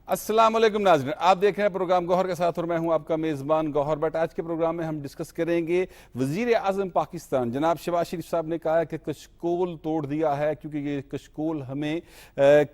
السلام علیکم ناظرین، آپ دیکھ رہے ہیں پروگرام گوہر کے ساتھ اور میں ہوں آپ کا میزبان گوہر بٹ۔ آج کے پروگرام میں ہم ڈسکس کریں گے وزیر اعظم پاکستان جناب شہباز شریف صاحب نے کہا ہے کہ کشکول توڑ دیا ہے کیونکہ یہ کشکول ہمیں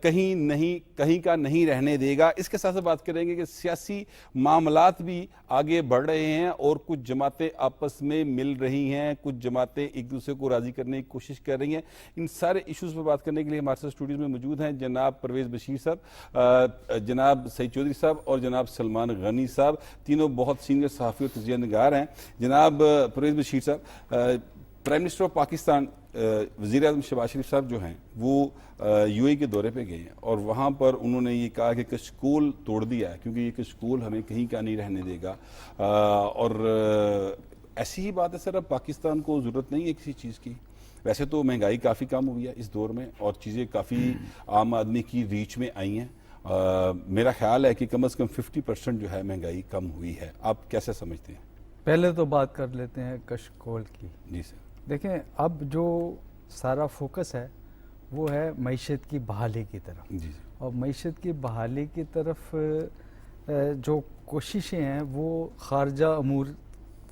کہیں کا نہیں رہنے دے گا۔ اس کے ساتھ بات کریں گے کہ سیاسی معاملات بھی آگے بڑھ رہے ہیں اور کچھ جماعتیں آپس میں مل رہی ہیں، کچھ جماعتیں ایک دوسرے کو راضی کرنے کی کوشش کر رہی ہیں۔ ان سارے ایشوز پہ بات کرنے کے لیے ہمارے ساتھ اسٹوڈیوز میں موجود ہیں جناب پرویز بشیر صاحب، جناب سعید چودھری صاحب اور جناب سلمان غنی صاحب، تینوں بہت سینئر صحافی اور تجزیہ نگار ہیں۔ جناب پرویز بشیر صاحب، پرائم منسٹر آف پاکستان وزیر اعظم شہباز شریف صاحب جو ہیں وہ یو اے کے دورے پہ گئے ہیں اور وہاں پر انہوں نے یہ کہا کہ کشکول توڑ دیا ہے کیونکہ یہ کشکول ہمیں کہیں کا نہیں رہنے دے گا، اور ایسی ہی بات ہے سر، اب پاکستان کو ضرورت نہیں ہے کسی چیز کی۔ ویسے تو مہنگائی کافی کم ہوئی ہے اس دور میں اور چیزیں کافی عام آدمی کی ریچ میں آئی ہیں۔ میرا خیال ہے کہ کم از کم 50% جو ہے مہنگائی کم ہوئی ہے۔ آپ کیسے سمجھتے ہیں؟ پہلے تو بات کر لیتے ہیں کشکول کی۔ جی سر۔ دیکھیں، اب جو سارا فوکس ہے وہ ہے معیشت کی بحالی کی طرف، جی اور معیشت کی بحالی کی طرف جو کوششیں ہیں وہ خارجہ امور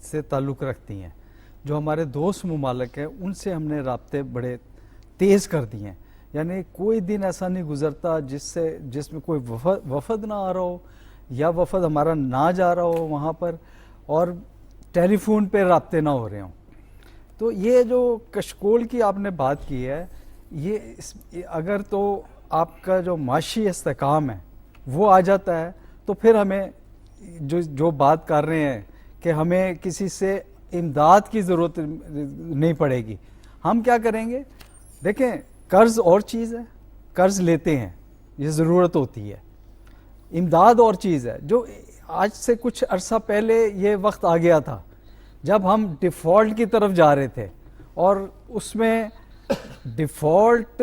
سے تعلق رکھتی ہیں۔ جو ہمارے دوست ممالک ہیں ان سے ہم نے رابطے بڑے تیز کر دیے ہیں، یعنی کوئی دن ایسا نہیں گزرتا جس میں کوئی وفد نہ آ رہا ہو یا وفد ہمارا نہ جا رہا ہو وہاں پر، اور ٹیلی فون پہ رابطے نہ ہو رہے ہوں۔ تو یہ جو کشکول کی آپ نے بات کی ہے، یہ اگر تو آپ کا جو معاشی استحکام ہے وہ آ جاتا ہے تو پھر ہمیں جو بات کر رہے ہیں کہ ہمیں کسی سے امداد کی ضرورت نہیں پڑے گی، ہم کیا کریں گے؟ دیکھیں، قرض اور چیز ہے، قرض لیتے ہیں، یہ ضرورت ہوتی ہے۔ امداد اور چیز ہے۔ جو آج سے کچھ عرصہ پہلے یہ وقت آ گیا تھا جب ہم ڈیفالٹ کی طرف جا رہے تھے، اور اس میں ڈیفالٹ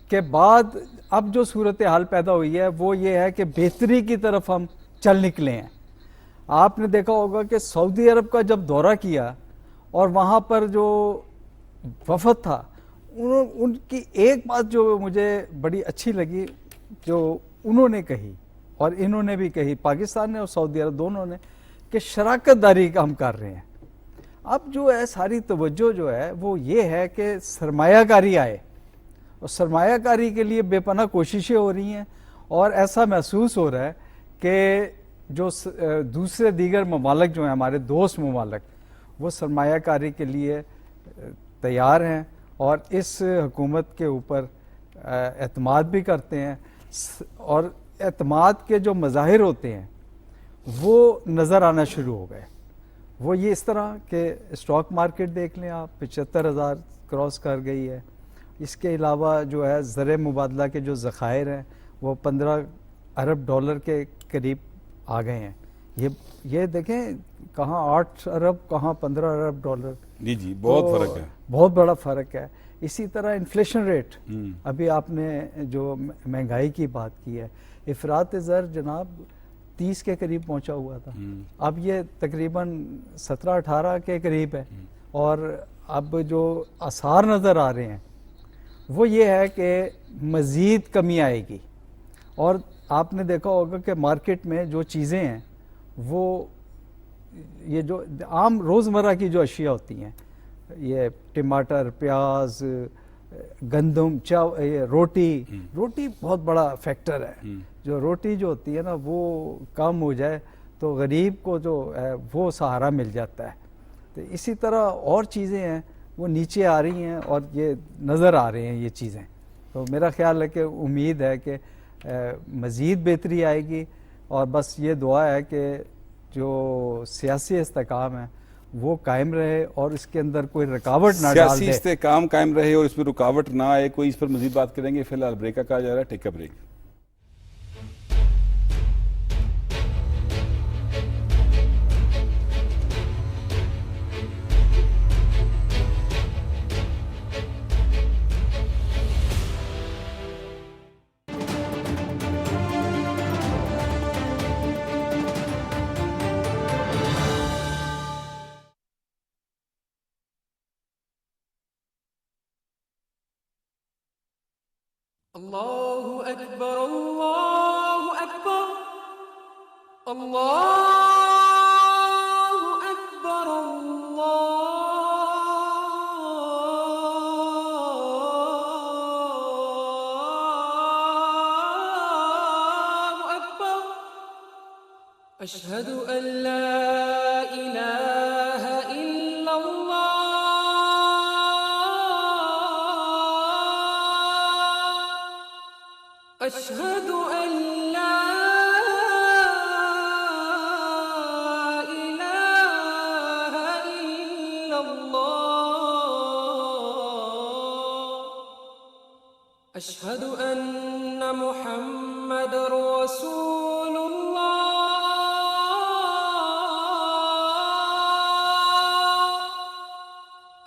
کے بعد اب جو صورتحال پیدا ہوئی ہے وہ یہ ہے کہ بہتری کی طرف ہم چل نکلے ہیں۔ آپ نے دیکھا ہوگا کہ سعودی عرب کا جب دورہ کیا اور وہاں پر جو وفد تھا، ان کی ایک بات جو مجھے بڑی اچھی لگی جو انہوں نے کہی اور انہوں نے بھی کہی، پاکستان نے اور سعودی عرب دونوں نے، کہ شراکت داری کا ہم کر رہے ہیں۔ اب جو ہے ساری توجہ جو ہے وہ یہ ہے کہ سرمایہ کاری آئے، اور سرمایہ کاری کے لیے بے پناہ کوششیں ہو رہی ہیں، اور ایسا محسوس ہو رہا ہے کہ جو دوسرے دیگر ممالک جو ہیں ہمارے دوست ممالک، وہ سرمایہ کاری کے لیے تیار ہیں اور اس حکومت کے اوپر اعتماد بھی کرتے ہیں، اور اعتماد کے جو مظاہر ہوتے ہیں وہ نظر آنا شروع ہو گئے۔ وہ یہ اس طرح کہ اسٹاک مارکیٹ دیکھ لیں آپ، 75,000 کراس کر گئی ہے۔ اس کے علاوہ جو ہے زر مبادلہ کے جو ذخائر ہیں وہ 15 ارب ڈالر کے قریب آ گئے ہیں۔ یہ دیکھیں، کہاں 8 ارب کہاں 15 ارب ڈالر۔ جی بہت فرق ہے، بہت بڑا فرق ہے۔ اسی طرح انفلیشن ریٹ، ابھی آپ نے جو مہنگائی کی بات کی ہے، افراط زر جناب 30 کے قریب پہنچا ہوا تھا، اب یہ تقریباً 17-18 کے قریب ہے، اور اب جو آثار نظر آ رہے ہیں وہ یہ ہے کہ مزید کمی آئے گی۔ اور آپ نے دیکھا ہوگا کہ مارکیٹ میں جو چیزیں ہیں وہ یہ جو عام روزمرہ کی جو اشیاء ہوتی ہیں، یہ ٹماٹر، پیاز، گندم، روٹی بہت بڑا فیکٹر ہے۔ جو روٹی جو ہوتی ہے نا وہ کم ہو جائے تو غریب کو جو ہے وہ سہارا مل جاتا ہے۔ تو اسی طرح اور چیزیں ہیں وہ نیچے آ رہی ہیں اور یہ نظر آ رہے ہیں یہ چیزیں۔ تو میرا خیال ہے کہ امید ہے کہ مزید بہتری آئے گی، اور بس یہ دعا ہے کہ جو سیاسی استحکام ہے وہ قائم رہے اور اس کے اندر کوئی رکاوٹ نہ ڈال دے۔ سیاسی استحکام قائم رہے اور اس میں رکاوٹ نہ آئے کوئی۔ اس پر مزید بات کریں گے، فی الحال بریک کا کہا جا رہا ہے، ٹیک اے بریک۔ الله أكبر الله أكبر الله أكبر الله أكبر أشهد أن لا إله إلا الله أشهد أن لا إله إلا الله أشهد أن محمد رسول الله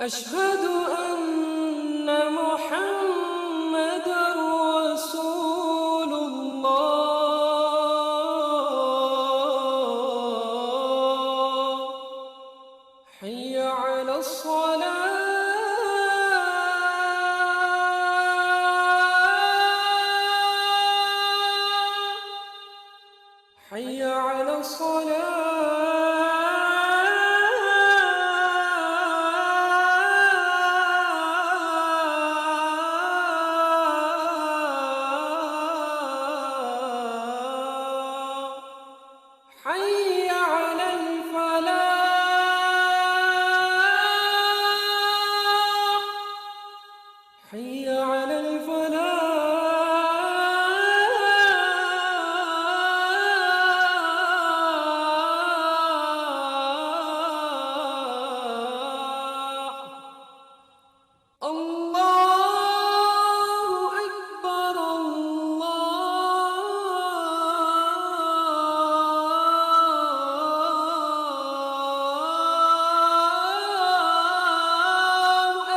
أشهد أن محمد رسول الله حي على الصلاة حي على الصلاة حي على الفلاح حي على الفلاح الله أكبر الله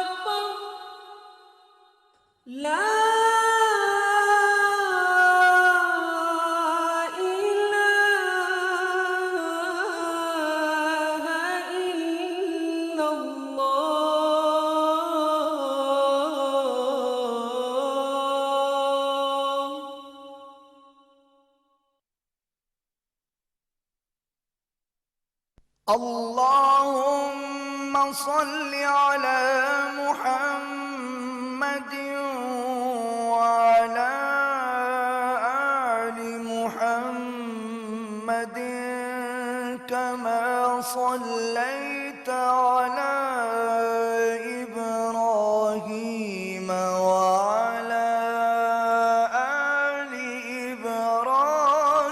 أكبر لا إله إلا الله اللهم صل على محمد وعلى آل محمد كما صليت على إبراهيم وعلى آل إبراهيم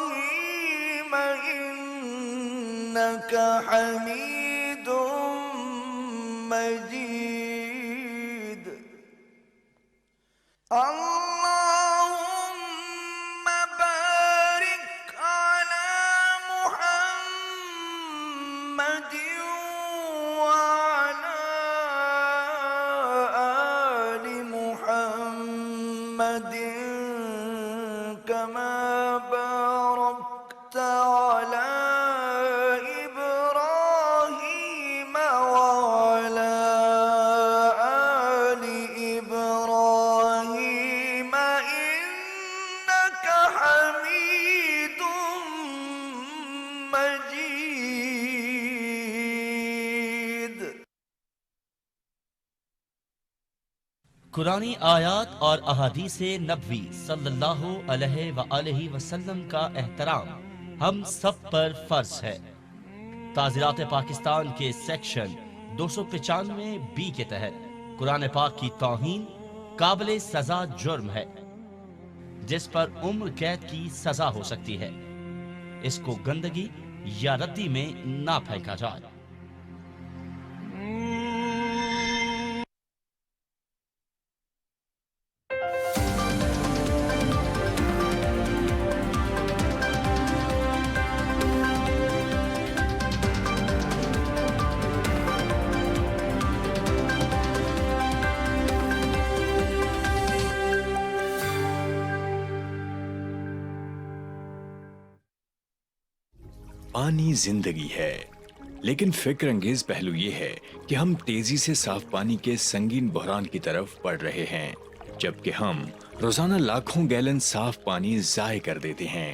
إنك حميد مجيد اللهم بارك على محمد وعلى آل محمد كما باركت على إبراهيم وعلى آل إبراهيم إنك حميد مجيد قرآنی آیات اور احادیث نبوی صلی اللہ علیہ وآلہ وسلم کا احترام ہم سب پر فرض ہے۔ تعزیرات پاکستان کے سیکشن 295 بی کے تحت قرآن پاک کی توہین قابل سزا جرم ہے جس پر عمر قید کی سزا ہو سکتی ہے۔ اس کو گندگی یا ردی میں نہ پھینکا جائے۔ پانی زندگی ہے، لیکن فکر انگیز پہلو یہ ہے کہ ہم تیزی سے صاف پانی کے سنگین بحران کی طرف بڑھ رہے ہیں، جبکہ ہم روزانہ لاکھوں گیلن صاف پانی ضائع کر دیتے ہیں۔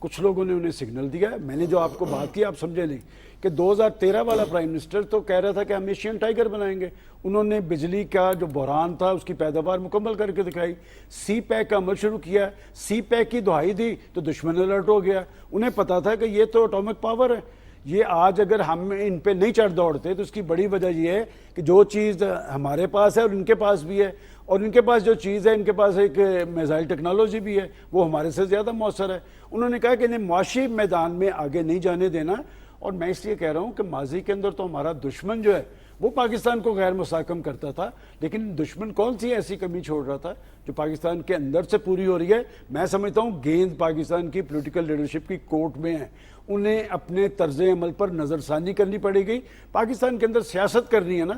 کچھ لوگوں نے انہیں سگنل دیا ہے. میں نے جو آپ کو بات کی آپ سمجھے نہیں کہ 2013 والا پرائم منسٹر تو کہہ رہا تھا کہ ہم ایشین ٹائیگر بنائیں گے. انہوں نے بجلی کا جو بحران تھا اس کی پیداوار مکمل کر کے دکھائی. سی پیک کا عمل شروع کیا, سی پیک کی دہائی دی تو دشمن الرٹ ہو گیا. انہیں پتا تھا کہ یہ تو اٹامک پاور ہے. یہ آج اگر ہم ان پہ نہیں چڑھ دوڑتے تو اس کی بڑی وجہ یہ ہے کہ جو چیز ہمارے پاس ہے اور ان کے پاس بھی ہے, اور ان کے پاس جو چیز ہے ان کے پاس ایک میزائل ٹیکنالوجی بھی ہے, وہ ہمارے سے زیادہ مؤثر ہے. انہوں نے کہا کہ انہیں معاشی میدان میں آگے نہیں جانے دینا. اور میں اس لیے کہہ رہا ہوں کہ ماضی کے اندر تو ہمارا دشمن جو ہے وہ پاکستان کو غیر مستحکم کرتا تھا, لیکن دشمن کون سی ایسی کمی چھوڑ رہا تھا جو پاکستان کے اندر سے پوری ہو رہی ہے. میں سمجھتا ہوں گیند پاکستان کی پولیٹیکل لیڈرشپ کی کورٹ میں ہے. انہیں اپنے طرز عمل پر نظر ثانی کرنی پڑے گی. پاکستان کے اندر سیاست کرنی ہے نا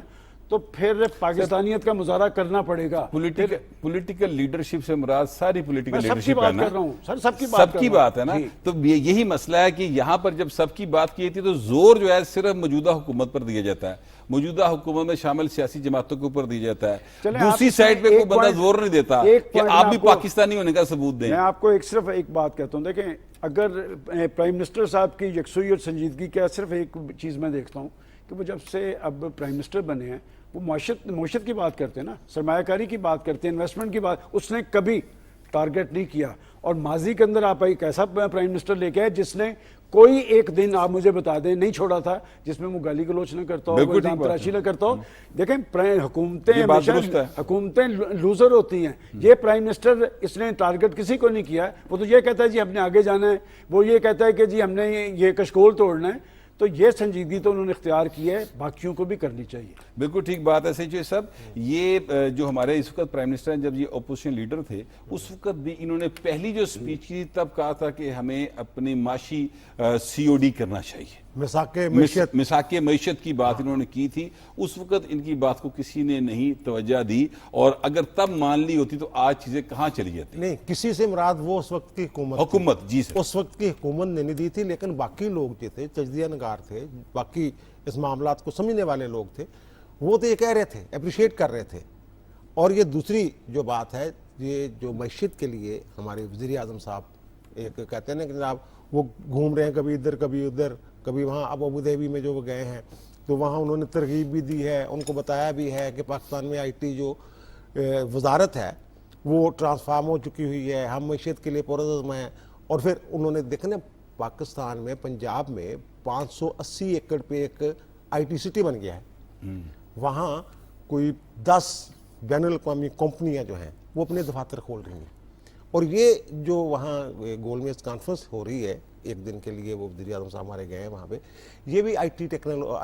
تو پھر پاکستانیت کا مظاہرہ کرنا پڑے گا. پولیٹیکل لیڈرشپ سے مراد ساری پولیٹیکل میں سب کی لیڈرشپ ہے بات نا, کر رہا ہوں سر, سب کی سب کی بات ہے نا. جی. تو یہی مسئلہ ہے کہ یہاں پر جب سب کی بات کی تھی تو زور جو ہے صرف موجودہ حکومت پر دیا جاتا ہے, موجودہ حکومت میں شامل سیاسی جماعتوں کے اوپر دیا جاتا ہے. چلیں دوسری آپ سائڈ پہ کوئی ایک بندہ پوائنٹ- زور نہیں دیتا ایک کہ پوائنٹ آپ میں بھی آپ کو- پاکستانی ہونے کا ثبوت دیں. میں آپ کو صرف ایک بات کہتا ہوں, دیکھیں اگر پرائم منسٹر صاحب کی یکسوئی اور سنجیدگی کا صرف ایک چیز میں دیکھتا ہوں کہ وہ جب سے اب پرائم منسٹر بنے ہیں وہ معیشت کی بات کرتے ہیں نا, سرمایہ کاری کی بات کرتے ہیں, انویسٹمنٹ کی بات. اس نے کبھی ٹارگٹ نہیں کیا. اور ماضی کے اندر آپ ایک ایسا پرائم منسٹر لے کے آئے جس نے کوئی ایک دن آپ مجھے بتا دیں نہیں چھوڑا تھا جس میں وہ گالی گلوچ نہ کرتا ہو, بالکل وہ ٹھیک دام بات ہے. تراشی نہ کرتا ہو. دیکھیں حکومتیں یہ بات ہمیشہ درست ہے. حکومتیں لوزر ہوتی ہیں. یہ پرائم منسٹر اس نے ٹارگٹ کسی کو نہیں کیا ہے. وہ تو یہ کہتا ہے جی ہم نے آگے جانا ہے, وہ یہ کہتا ہے کہ جی ہم نے یہ کشکول توڑنا ہے. تو یہ سنجیدگی تو انہوں نے اختیار کی ہے, باقیوں کو بھی کرنی چاہیے. بالکل ٹھیک بات ہے سچوی صاحب. یہ جو ہمارے اس وقت پرائم منسٹر ہیں, جب یہ اپوزیشن لیڈر تھے اس وقت بھی انہوں نے پہلی جو سپیچ کی تب کہا تھا کہ ہمیں اپنی معاشی سی او ڈی کرنا چاہیے, مساق معیشت کی بات انہوں نے کی تھی. اس وقت ان کی بات کو کسی نے نہیں توجہ دی, اور اگر تب مان لی ہوتی تو آج چیزیں کہاں چلی جاتی. نہیں, کسی سے مراد وہ اس وقت کی حکومت جی سر, اس وقت کی حکومت نے نہیں دی تھی, لیکن باقی لوگ جو تھے تجزیہ نگار تھے, باقی اس معاملات کو سمجھنے والے لوگ تھے, وہ تو یہ کہہ رہے تھے, اپریشیٹ کر رہے تھے. اور یہ دوسری جو بات ہے, یہ جو معیشت کے لیے ہمارے وزیر اعظم صاحب ایک کہتے ہیں نا کہ جناب وہ گھوم رہے ہیں کبھی ادھر کبھی ادھر کبھی وہاں. اب ابوظہبی میں جو وہ گئے ہیں تو وہاں انہوں نے ترغیب بھی دی ہے, ان کو بتایا بھی ہے کہ پاکستان میں آئی ٹی جو وزارت ہے وہ ٹرانسفارم ہو چکی ہوئی ہے, ہم معیشت کے لیے پرعزم ہیں. اور پھر انہوں نے دیکھنا پاکستان میں پنجاب میں 580 ایکڑ پہ ایک آئی ٹی سٹی بن گیا ہے. وہاں کوئی 10 بین الاقوامی کمپنیاں جو ہیں وہ اپنے دفاتر کھول رہی ہیں. اور یہ جو وہاں گول میز کانفرنس ہو رہی ہے ایک دن کے لیے, وہ وزیر اعظم صاحب ہمارے گئے ہیں وہاں پہ, یہ بھی آئی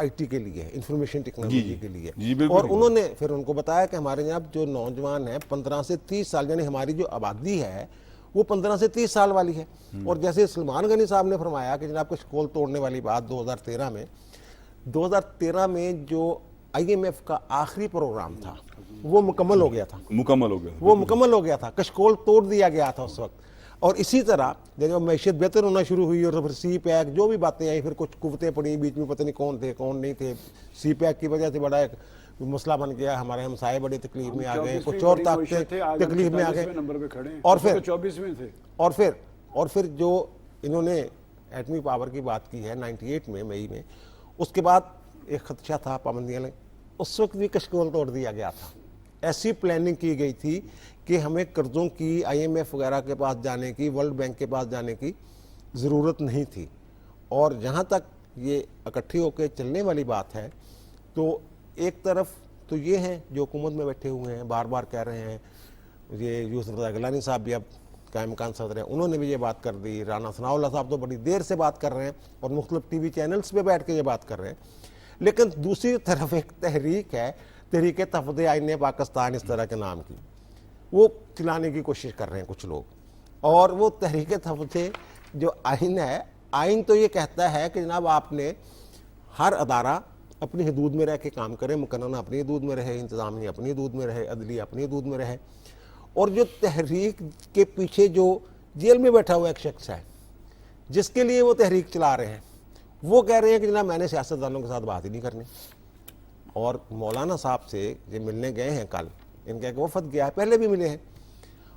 ٹی کے لیے ہے, انفارمیشن ٹیکنالوجی کے لیے. اور انہوں نے پھر ان کو بتایا کہ ہمارے جناب جو نوجوان ہیں 15 سے 30 سال, یعنی ہماری جو آبادی ہے وہ 15 سے 30 سال والی ہے. اور جیسے سلمان غنی صاحب نے فرمایا کہ جناب کشکول توڑنے والی بات 2013 میں جو آئی ایم ایف کا آخری پروگرام تھا وہ مکمل ہو گیا تھا, مکمل ہو گیا تھا, کشکول توڑ دیا گیا تھا اس وقت. اور اسی طرح جب معیشت بہتر ہونا شروع ہوئی اور پھر سی پیک جو بھی باتیں آئیں, پھر کچھ قوتیں پڑیں بیچ میں, پتہ نہیں کون تھے کون نہیں تھے. سی پیک کی وجہ سے بڑا ایک مسئلہ بن گیا, ہمارے ہمسائے بڑی تکلیف میں آ گئے, کچھ اور طاقتیں تکلیف میں آ گئے. اور پھر جو انہوں نے ایٹمی پاور کی بات کی ہے 98 میں مئی میں, اس کے بعد ایک خدشہ تھا پابندیاں لیں, اس وقت بھی کشکول توڑ دیا گیا تھا. ایسی پلاننگ کی گئی تھی کہ ہمیں قرضوں کی آئی ایم ایف وغیرہ کے پاس جانے کی, ورلڈ بینک کے پاس جانے کی ضرورت نہیں تھی. اور جہاں تک یہ اکٹھی ہو کے چلنے والی بات ہے تو ایک طرف تو یہ ہیں جو حکومت میں بیٹھے ہوئے ہیں, بار بار کہہ رہے ہیں, یہ یوسف رضا گیلانی صاحب بھی اب قائم مکان صدر ہیں, انہوں نے بھی یہ بات کر دی, رانا ثناء اللہ صاحب تو بڑی دیر سے بات کر رہے ہیں اور مختلف ٹی وی چینلز پہ بیٹھ کے یہ بات کر رہے ہیں. لیکن دوسری طرف ایک تحریک ہے, تحریک تحفظ آئین پاکستان اس طرح کے نام کی, وہ چلانے کی کوشش کر رہے ہیں کچھ لوگ. اور وہ تحریک تحفظ جو آئین ہے, آئین تو یہ کہتا ہے کہ جناب آپ نے ہر ادارہ اپنی حدود میں رہ کے کام کرے, مقننہ اپنی حدود میں رہے, انتظامیہ اپنی حدود میں رہے, عدلیہ اپنی حدود میں رہے. اور جو تحریک کے پیچھے جو جیل میں بیٹھا ہوا ایک شخص ہے جس کے لیے وہ تحریک چلا رہے ہیں, وہ کہہ رہے ہیں کہ جناب میں نے سیاستدانوں کے ساتھ بات ہی نہیں کرنی. اور مولانا صاحب سے یہ ملنے گئے ہیں کل, ان کا ایک وفد گیا ہے, پہلے بھی ملے ہیں,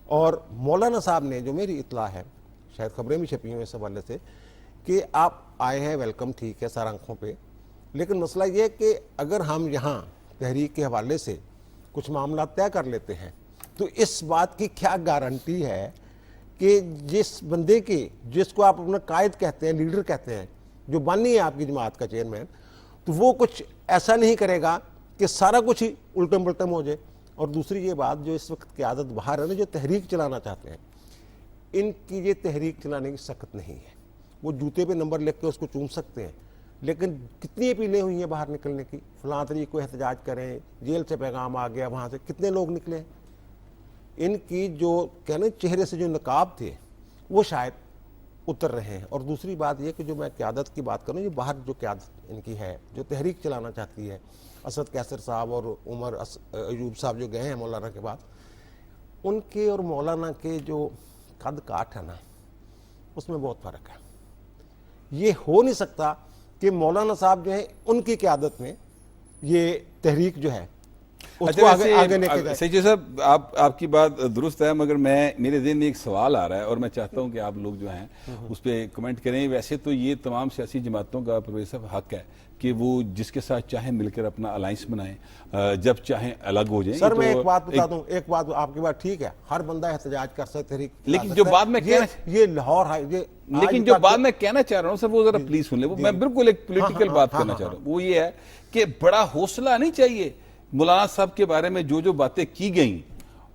اور مولانا صاحب نے جو میری اطلاع ہے شاید خبریں بھی چھپی ہیں اس حوالے سے کہ آپ آئے ہیں ویلکم ٹھیک ہے سر آنکھوں پہ, لیکن مسئلہ یہ ہے کہ اگر ہم یہاں تحریک کے حوالے سے کچھ معاملات طے کر لیتے ہیں تو اس بات کی کیا گارنٹی ہے کہ جس بندے کی, جس کو آپ اپنا قائد کہتے ہیں, لیڈر کہتے ہیں, جو بانی ہے آپ کی جماعت کا چیئرمین, تو وہ کچھ ایسا نہیں کرے گا کہ سارا کچھ ہی الٹم پلٹم ہو جائے. اور دوسری یہ بات جو اس وقت قیادت باہر ہے نا, جو تحریک چلانا چاہتے ہیں, ان کی یہ تحریک چلانے کی سخت نہیں ہے. وہ جوتے پہ نمبر لکھ کے اس کو چوم سکتے ہیں, لیکن کتنی اپیلیں ہوئی ہیں باہر نکلنے کی, فلاں طریق کو احتجاج کریں, جیل سے پیغام آ گیا, وہاں سے کتنے لوگ نکلے. ان کی جو کہنے چہرے سے جو نقاب تھے وہ شاید اتر رہے ہیں. اور دوسری بات یہ کہ جو میں قیادت کی بات کروں, جو باہر جو قیادت ان کی ہے, جو تحریک چلانا چاہتی ہے, اسد کیسر صاحب اور عمر ایوب صاحب جو گئے ہیں مولانا کے بعد, ان کے اور مولانا کے جو قد کاٹ ہے نا, اس میں بہت فرق ہے. یہ ہو نہیں سکتا کہ مولانا صاحب جو ہیں ان کی قیادت میں یہ تحریک جو ہے اس کو آگے لے کے جائے. سیچی صاحب آپ کی بات درست ہے, مگر میرے ذہن میں ایک سوال آ رہا ہے اور میں چاہتا ہوں کہ آپ لوگ جو ہیں اس پہ کمنٹ کریں. ویسے تو یہ تمام سیاسی جماعتوں کا پروفیسر صاحب حق ہے کہ وہ جس کے ساتھ چاہیں مل کر اپنا الائنس بنائیں, جب چاہیں الگ ہو جائیں. سر میں ایک بات بتا دوں, ایک بات آپ کی بات ٹھیک ہے, ہر بندہ احتجاج کر سکتا ہے, لیکن جو بات میں یہ لاہور لیکن جو بات میں کہنا چاہ رہا ہوں سر وہ ذرا پلیز سن لیں. میں بالکل ایک پولیٹیکل بات کرنا چاہ رہا ہوں, وہ یہ ہے کہ بڑا حوصلہ نہیں چاہیے. مولانا صاحب کے بارے میں جو باتیں کی گئیں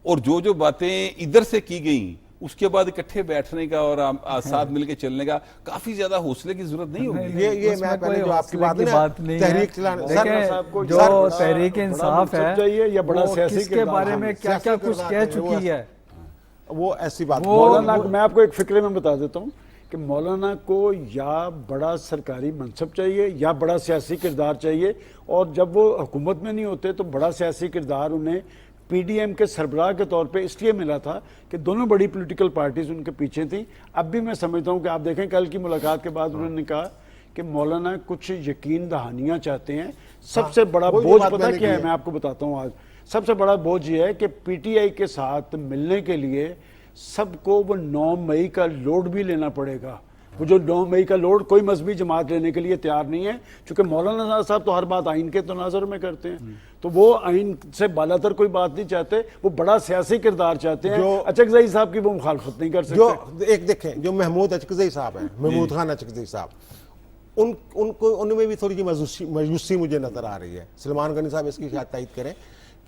اور جو باتیں ادھر سے کی گئیں, اس کے بعد اکٹھے بیٹھنے کا اور ساتھ مل کے چلنے کا کافی زیادہ حوصلے کی ضرورت نہیں ہوگی. یہ میں پہلے جو آپ کی بات نہیں ہے, تحریک چلانے جو تحریک انصاف ہے یا بڑا سیاسی کس کے بارے میں کیا کیا کچھ کہہ چکی ہے, وہ ایسی بات. مولانا میں آپ کو ایک فکرے میں بتا دیتا ہوں کہ مولانا کو یا بڑا سرکاری منصب چاہیے یا بڑا سیاسی کردار چاہیے, اور جب وہ حکومت میں نہیں ہوتے تو بڑا سیاسی کردار انہیں پی ڈی ایم کے سربراہ کے طور پہ اس لیے ملا تھا کہ دونوں بڑی پولیٹیکل پارٹیز ان کے پیچھے تھیں. اب بھی میں سمجھتا ہوں کہ آپ دیکھیں کل کی ملاقات کے بعد انہوں نے کہا کہ مولانا کچھ یقین دہانیاں چاہتے ہیں. سب سے بڑا بوجھ پتہ کیا ہے, میں آپ کو بتاتا ہوں. آج سب سے بڑا بوجھ یہ ہے کہ پی ٹی آئی کے ساتھ ملنے کے لیے سب کو وہ 9 مئی کا لوڈ بھی لینا پڑے گا. وہ جو 9 مئی کا لوڈ کوئی مذہبی جماعت لینے کے لیے تیار نہیں ہے, چونکہ مولانا صاحب تو ہر بات آئین کے تناظر میں کرتے ہیں, تو وہ آئین سے بالاتر کوئی بات نہیں چاہتے, وہ بڑا سیاسی کردار چاہتے ہیں. اچکزئی صاحب کی وہ مخالفت نہیں کر سکتے. جو ایک دیکھیں, جو محمود اچکزئی صاحب ہیں, محمود خان اچکزئی صاحب, ان میں بھی تھوڑی مایوسی مجھے نظر آ رہی ہے. سلمان غنی صاحب اس کی شاید تائید کریں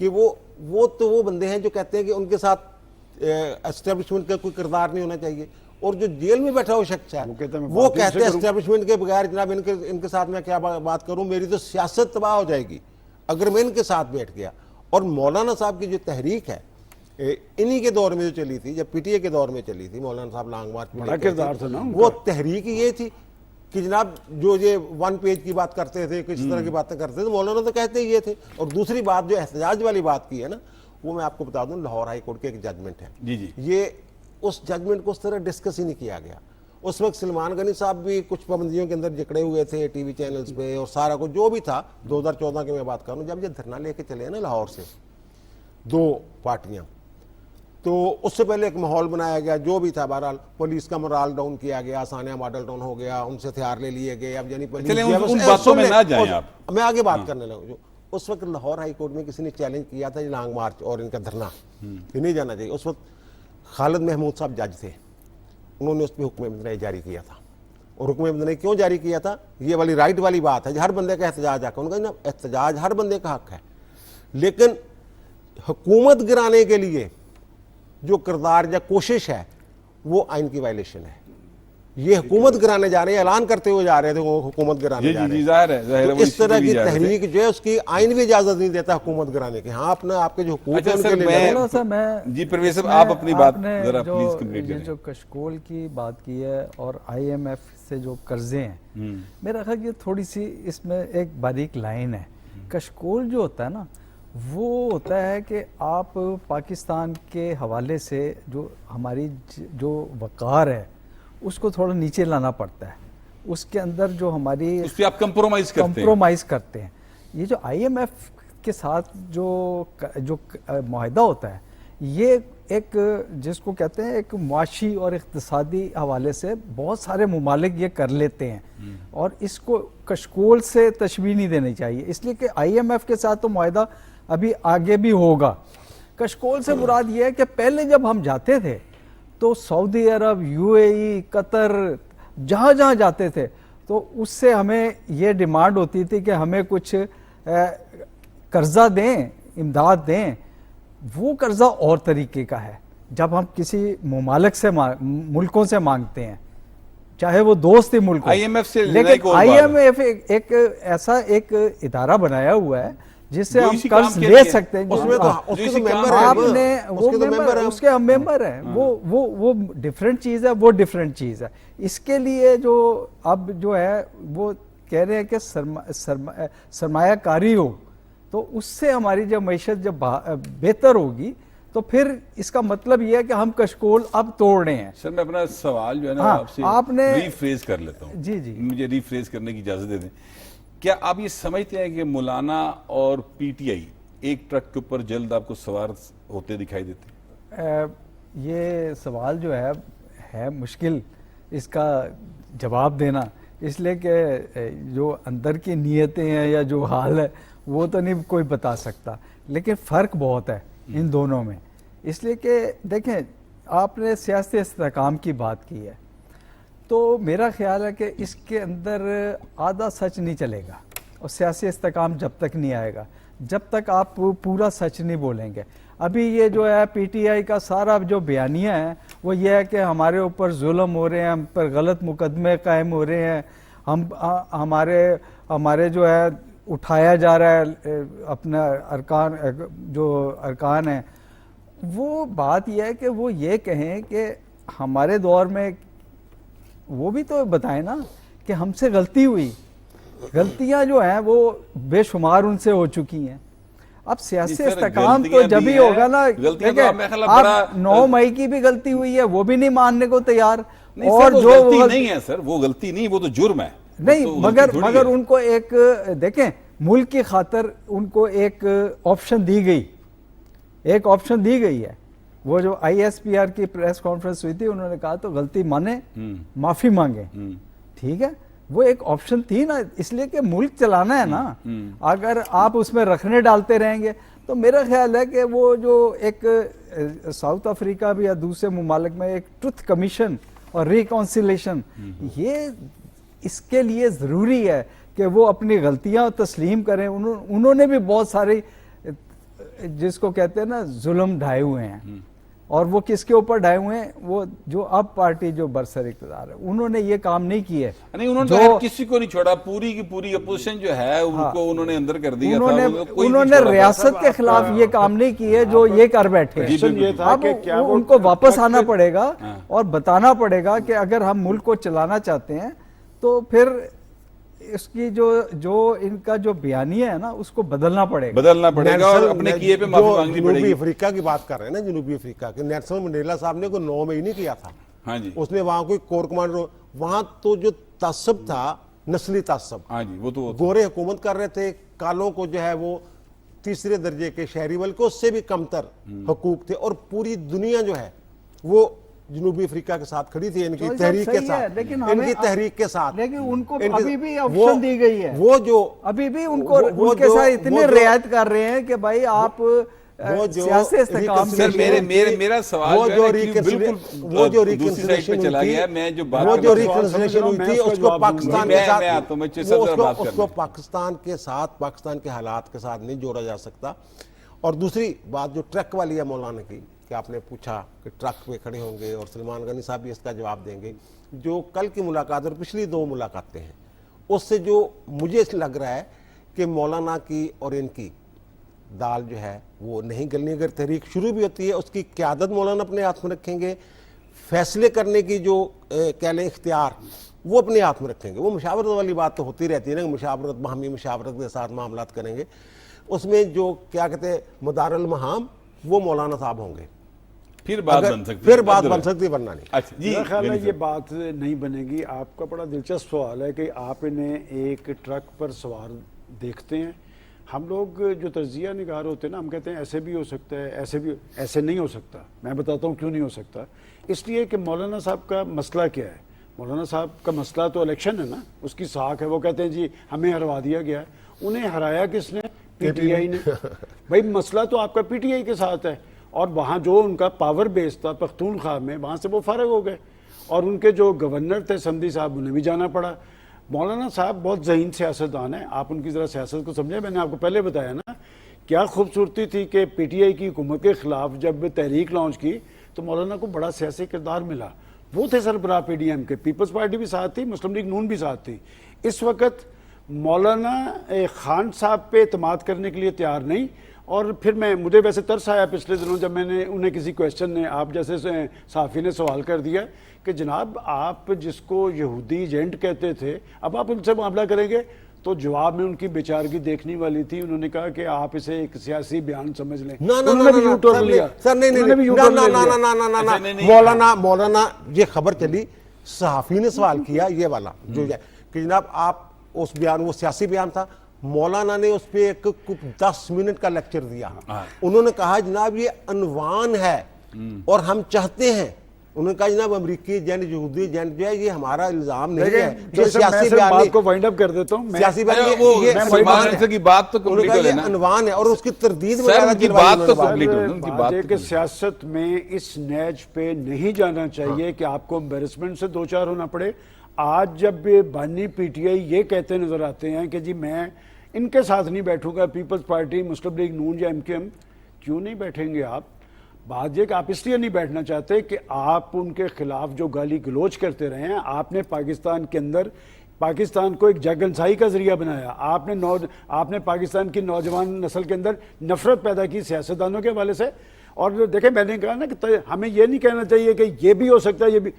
کہ وہ بندے ہیں جو کہتے ہیں کہ ان کے ساتھ اسٹیبلشمنٹ کا کوئی کردار نہیں ہونا چاہیے, اور جو جیل میں بیٹھا ہوا شخص ہے وہ کہتے ہیں اسٹیبلشمنٹ کے بغیر جناب ان کے ساتھ میں کیا بات کروں, میری تو سیاست تباہ ہو جائے گی اگر میں ان کے ساتھ بیٹھ گیا. اور مولانا صاحب کی جو تحریک ہے انہی کے دور میں جو چلی تھی, جب پی ٹی اے کے دور میں چلی تھی, مولانا صاحب لانگ مارچ, وہ تحریک یہ تھی کہ جناب جو یہ 1 پیج کی بات کرتے تھے, کس طرح کی باتیں کرتے تھے, مولانا تو کہتے ہی یہ تھے. اور دوسری بات جو احتجاج والی بات کی ہے نا, وہ میں آپ کو بتا دوں لاہور ہائی کورٹ کے ایک ججمنٹ ہے. یہ اس ججمنٹ کو اس طرح ڈسکس ہی نہیں کیا گیا. اس وقت سلمان غنی صاحب بھی کچھ پابندیوں کے اندر جکڑے ہوئے تھے ٹی وی چینلز پہ, اور سارا کچھ جو بھی تھا 2014 کی میں بات کروں, جب یہ دھرنا لے کے چلے نا لاہور سے 2 پارٹیاں, تو اس سے پہلے ایک ماحول بنایا گیا, جو بھی تھا بہرحال پولیس کا مورال ڈاؤن کیا گیا, ثانیہ ماڈل ڈاؤن ہو گیا, ان سے ہتھیار لے لیے گئے. اب یعنی ان باتوں میں نہ جائیں آپ, میں آگے بات کرنے لگوں. جو اس وقت لاہور ہائی کورٹ میں کسی نے چیلنج کیا تھا لانگ مارچ اور ان کا دھرنا کہ نہیں جانا چاہیے, اس وقت خالد محمود صاحب جج تھے, انہوں نے اس پہ حکم امتناعی جاری کیا تھا. اور حکم امتناعی کیوں جاری کیا تھا, یہ والی رائٹ والی بات ہے, ہر بندے کا احتجاج حق ہے. ان کا احتجاج ہر بندے کا حق ہے, لیکن حکومت گرانے کے لیے جو کردار یا کوشش ہے وہ آئین کی وائلیشن ہے. یہ حکومت گرانے جا رہے ہیں, اعلان کرتے ہوئے جا رہے تھے وہ حکومت گرانے جا رہے ہیں. ظاہر ہے اس طرح کی تحریک جو ہے اس کی آئین بھی اجازت نہیں دیتا حکومت گرانے کی. ہاں اپنا آپ کے جو حقوق ہیں ان کے لیے. جی پروفیسر صاحب آپ اپنی بات ذرا پلیز کمپلیٹ کریں. جو کشکول کی بات کی ہے اور آئی ایم ایف سے جو قرضے ہیں, میرا خیال یہ تھوڑی سی اس میں ایک باریک لائن ہے. کشکول جو ہوتا ہے نا, وہ ہوتا ہے کہ آپ پاکستان کے حوالے سے جو ہماری جو وقار ہے اس کو تھوڑا نیچے لانا پڑتا ہے. اس کے اندر جو ہماری اس پہ آپ کمپرومائز کرتے ہیں. یہ جو آئی ایم ایف کے ساتھ جو معاہدہ ہوتا ہے, یہ ایک جس کو کہتے ہیں ایک معاشی اور اقتصادی حوالے سے بہت سارے ممالک یہ کر لیتے ہیں اور اس کو کشکول سے تشبیہ نہیں دینی چاہیے، اس لیے کہ آئی ایم ایف کے ساتھ تو معاہدہ ابھی آگے بھی ہوگا۔ کشکول سے مراد یہ ہے کہ پہلے جب ہم جاتے تھے تو سعودی عرب، یو اے ای، قطر، جہاں جہاں جاتے تھے تو اس سے ہمیں یہ ڈیمانڈ ہوتی تھی کہ ہمیں کچھ قرضہ دیں، امداد دیں۔ وہ قرضہ اور طریقے کا ہے جب ہم کسی ممالک سے ملکوں سے مانگتے ہیں، چاہے وہ دوست ہی ملک ہو۔ IMF سے لیکن آئی ایم ایف ایک ایسا ایک ادارہ بنایا ہوا ہے جس سے ہم قرض لے سکتے ہیں۔ اس کے ہم ممبر ہیں، وہ ڈیفرنٹ چیز ہے، وہ ڈیفرنٹ چیز ہے۔ اس کے لیے جو اب جو ہے وہ کہہ رہے ہیں کہ سرمایہ کاری ہو تو اس سے ہماری جب معیشت جب بہتر ہوگی تو پھر اس کا مطلب یہ ہے کہ ہم کشکول اب توڑ رہے ہیں۔ سر میں اپنا سوال جو ہے نا آپ سے ری فریز کر لیتا ہوں، جی مجھے ری فریز کرنے کی اجازت دے دیں۔ کیا آپ یہ سمجھتے ہیں کہ مولانا اور پی ٹی آئی ایک ٹرک کے اوپر جلد آپ کو سوار ہوتے دکھائی دیتے ہیں؟ یہ سوال جو ہے مشکل اس کا جواب دینا، اس لیے کہ جو اندر کی نیتیں ہیں یا جو حال ہے وہ تو نہیں کوئی بتا سکتا، لیکن فرق بہت ہے ان دونوں میں۔ اس لیے کہ دیکھیں آپ نے سیاسی استحکام کی بات کی ہے تو میرا خیال ہے کہ اس کے اندر آدھا سچ نہیں چلے گا، اور سیاسی استحکام جب تک نہیں آئے گا جب تک آپ پورا سچ نہیں بولیں گے۔ ابھی یہ جو ہے پی ٹی آئی کا سارا جو بیانیہ ہے وہ یہ ہے کہ ہمارے اوپر ظلم ہو رہے ہیں، ہم پر غلط مقدمے قائم ہو رہے ہیں، ہمارے جو ہے اٹھایا جا رہا ہے اپنا ارکان ہیں۔ وہ بات یہ ہے کہ وہ یہ کہیں کہ ہمارے دور میں وہ بھی تو بتائیں نا کہ ہم سے غلطی ہوئی، غلطیاں جو ہیں وہ بے شمار ان سے ہو چکی ہیں۔ اب سیاسی استحکام تو جب ہی ہوگا نا، آپ 9 مئی کی بھی غلطی ہوئی ہے وہ بھی نہیں ماننے کو تیار، اور جو غلطی نہیں ہے سر، وہ غلطی نہیں، وہ تو جرم ہے نہیں، مگر ان کو ایک دیکھیں ملک کی خاطر ان کو ایک آپشن دی گئی ہے۔ وہ جو آئی ایس پی آر کی پریس کانفرنس ہوئی تھی انہوں نے کہا تو غلطی مانیں، معافی مانگیں، ٹھیک ہے، وہ ایک آپشن تھی نا، اس لیے کہ ملک چلانا ہے نا۔ اگر آپ اس میں رکھنے ڈالتے رہیں گے تو میرا خیال ہے کہ وہ جو ایک ساؤتھ افریقہ بھی یا دوسرے ممالک میں ایک ٹروتھ کمیشن اور ریکانسیلیشن، یہ اس کے لیے ضروری ہے کہ وہ اپنی غلطیاں تسلیم کریں۔ انہوں نے بھی بہت ساری جس کو کہتے ہیں نا ظلم ڈھائے ہوئے ہیں، اور وہ کس کے اوپر ڈھائے ہوئے ہیں؟ وہ جو اب پارٹی جو برسر اقتدار ہے انہوں نے یہ کام نہیں کیے، نہیں انہوں نے کسی کو نہیں چھوڑا، پوری کی پوری اپوزیشن جو ہے ان کو انہوں نے اندر کر دیا تھا، انہوں نے ریاست کے خلاف یہ کام نہیں کیے جو یہ کر بیٹھے۔ اب ان کو واپس آنا پڑے گا اور بتانا پڑے گا کہ اگر ہم ملک کو چلانا چاہتے ہیں تو پھر اس کی جو ان کا جو بیانیہ ہے نا اس کو بدلنا پڑے گا اور اپنے کیے پہ معافی مانگنی پڑے گی۔ جنوبی افریقہ کی بات کر رہے ہیں نا، جنوبی افریقہ کے نیلسن منڈیلا صاحب نے کوئی 9 مئی نہیں کیا تھا، ہاں جی، اس نے وہاں کوئی کور کمانڈر، وہاں تو جو تعصب تھا نسلی تعصب، ہاں جی، وہ تو گورے حکومت کر رہے تھے، کالوں کو جو ہے وہ تیسرے درجے کے شہری بلکہ اس سے بھی کمتر حقوق تھے، اور پوری دنیا جو ہے وہ جنوبی افریقہ کے ساتھ کھڑی تھی، ان کی تحریک کے ساتھ، ان کی تحریک کے ساتھ، لیکن ان کو ابھی بھی آپشن دی گئی ہے، وہ جو ابھی بھی ان کو ان کے ساتھ اتنے رعایت کر رہے ہیں کہ بھائی آپ سیاسی استحکام سر میرا سوال وہ جو ریکنسیلیشن ہوئی تھی اس کو پاکستان کے ساتھ، اس کو پاکستان کے ساتھ، پاکستان کے حالات کے ساتھ نہیں جوڑا جا سکتا۔ اور دوسری بات جو ٹرک والی ہے مولانا کی، کہ آپ نے پوچھا کہ ٹرک پہ کھڑے ہوں گے، اور سلمان غنی صاحب بھی اس کا جواب دیں گے، جو کل کی ملاقات اور پچھلی 2 ملاقاتیں ہیں اس سے جو مجھے لگ رہا ہے کہ مولانا کی اور ان کی دال جو ہے وہ نہیں گلنی۔ اگر تحریک شروع بھی ہوتی ہے اس کی قیادت مولانا اپنے ہاتھ میں رکھیں گے، فیصلے کرنے کی جو کہہ لیں اختیار وہ اپنے ہاتھ میں رکھیں گے۔ وہ مشاورت والی بات تو ہوتی رہتی ہے نا، مشاورت باہمی مشاورت کے ساتھ معاملات کریں گے، اس میں جو کیا کہتے ہیں مدار المہام وہ مولانا صاحب ہوں گے، پھر بات بن سکتی ورنہ نہیں۔ میرا خیال ہے یہ بات نہیں بنے گی۔ آپ کا بڑا دلچسپ سوال ہے کہ آپ انہیں ایک ٹرک پر سوار دیکھتے ہیں، ہم لوگ جو تجزیہ نگار ہوتے ہیں نا، ہم کہتے ہیں ایسے بھی ہو سکتا ہے، ایسے نہیں ہو سکتا. میں بتاتا ہوں کیوں نہیں ہو سکتا. اس لیے کہ مولانا صاحب کا مسئلہ کیا ہے. مولانا صاحب کا مسئلہ تو الیکشن ہے نا، اس کی ساکھ ہے. وہ کہتے ہیں جی ہمیں ہروا دیا گیا ہے. انہیں ہرایا کس نے؟ پی ٹی آئی نے. بھائی مسئلہ تو آپ کا پی ٹی آئی کے ساتھ ہے، اور وہاں جو ان کا پاور بیس تھا پختونخوا میں، وہاں سے وہ فارغ ہو گئے، اور ان کے جو گورنر تھے سمدھی صاحب، انہیں بھی جانا پڑا. مولانا صاحب بہت ذہین سیاستدان ہیں. آپ ان کی ذرا سیاست کو سمجھیں. میں نے آپ کو پہلے بتایا نا کیا خوبصورتی تھی کہ پی ٹی آئی کی حکومت کے خلاف جب تحریک لانچ کی تو مولانا کو بڑا سیاسی کردار ملا. وہ تھے سربراہ پی ڈی ایم کے. پیپلز پارٹی بھی ساتھ تھی، مسلم لیگ نون بھی ساتھ تھی. اس وقت مولانا خان صاحب پہ اعتماد کرنے کے لیے تیار نہیں. اور پھر مجھے ویسے ترس آیا پچھلے دنوں جب میں نے انہیں کسی کویسچن نے، آپ جیسے صحافی نے سوال کر دیا کہ جناب آپ جس کو یہودی ایجنٹ کہتے تھے اب آپ ان سے معاملہ کریں گے، تو جواب میں ان کی بیچارگی دیکھنے والی تھی. انہوں نے کہا کہ آپ اسے ایک سیاسی بیان سمجھ لیں. انہوں نے بھی یو ٹرن لیا. مولانا یہ خبر چلی، صحافی نے سوال کیا یہ والا جو ہے کہ جناب آپ اس بیان، وہ سیاسی بیان تھا، مولانا نے اس پہ ایک 10 منٹ کا لیکچر دیا. انہوں نے کہا جناب یہ عنوان ہے اور ہم چاہتے ہیں، انہوں نے کہا جناب امریکی ایجنٹ، یہودی ایجنٹ جو ہے یہ ہمارا الزام نہیں ہے، یہ سیاسی بیان بات کو وائنڈ اپ کر دیتا ہوں. سیاسی بیان کی بات تو کمپلیٹ ہو لینا، عنوان ہے اور اس کی تردید کی بات تو کمپلیٹ ہو لینا. بات ہے کہ سیاست میں اس نیج پہ نہیں جانا چاہیے کہ آپ کو امبیرسمنٹ سے دو چار ہونا پڑے. آج جب بانی پی ٹی آئی یہ کہتے نظر آتے ہیں کہ جی میں ان کے ساتھ نہیں بیٹھوں گا، پیپلز پارٹی، مسلم لیگ نون یا ایم کیو ایم، کیوں نہیں بیٹھیں گے آپ؟ بات یہ کہ آپ اس لیے نہیں بیٹھنا چاہتے کہ آپ ان کے خلاف جو گالی گلوچ کرتے رہے ہیں. آپ نے پاکستان کے اندر پاکستان کو ایک جگ انسائی کا ذریعہ بنایا. آپ نے پاکستان کی نوجوان نسل کے اندر نفرت پیدا کی سیاستدانوں کے حوالے سے. اور دیکھیں میں نے کہا نا کہ ہمیں یہ نہیں کہنا چاہیے کہ یہ بھی ہو سکتا ہے یہ بھی.